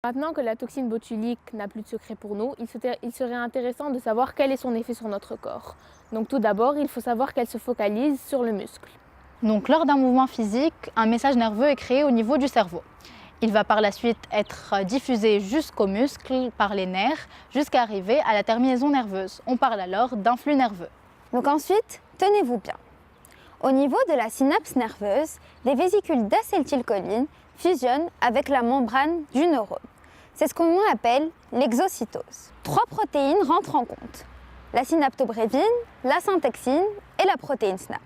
Maintenant que la toxine botulique n'a plus de secret pour nous, il serait intéressant de savoir quel est son effet sur notre corps. Donc tout d'abord, il faut savoir qu'elle se focalise sur le muscle. Donc lors d'un mouvement physique, un message nerveux est créé au niveau du cerveau. Il va par la suite être diffusé jusqu'aux muscles par les nerfs jusqu'à arriver à la terminaison nerveuse. On parle alors d'un flux nerveux. Donc ensuite, tenez-vous bien. Au niveau de la synapse nerveuse, les vésicules d'acétylcholine fusionnent avec la membrane du neurone. C'est ce qu'on appelle l'exocytose. 3 protéines rentrent en compte: la synaptobrévine, la syntaxine et la protéine SNAP.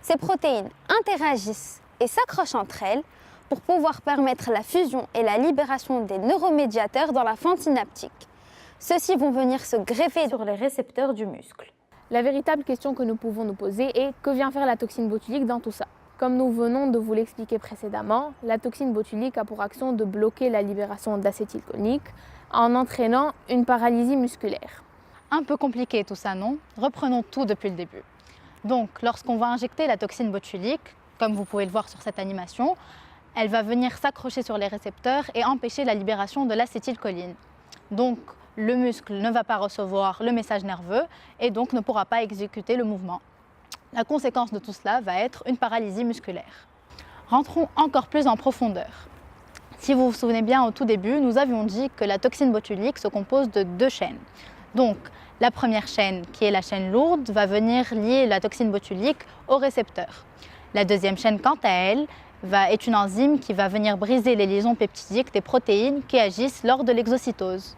Ces protéines interagissent et s'accrochent entre elles pour pouvoir permettre la fusion et la libération des neuromédiateurs dans la fente synaptique. Ceux-ci vont venir se greffer sur les récepteurs du muscle. La véritable question que nous pouvons nous poser est: que vient faire la toxine botulique dans tout ça? Comme nous venons de vous l'expliquer précédemment, la toxine botulique a pour action de bloquer la libération d'acétylcholine en entraînant une paralysie musculaire. Un peu compliqué tout ça, non? Reprenons tout depuis le début. Donc, lorsqu'on va injecter la toxine botulique, comme vous pouvez le voir sur cette animation, elle va venir s'accrocher sur les récepteurs et empêcher la libération de l'acétylcholine. Donc, le muscle ne va pas recevoir le message nerveux et donc ne pourra pas exécuter le mouvement. La conséquence de tout cela va être une paralysie musculaire. Rentrons encore plus en profondeur. Si vous vous souvenez bien, au tout début, nous avions dit que la toxine botulique se compose de 2 chaînes. Donc, la première chaîne, qui est la chaîne lourde, va venir lier la toxine botulique au récepteur. La deuxième chaîne, quant à elle, est une enzyme qui va venir briser les liaisons peptidiques des protéines qui agissent lors de l'exocytose.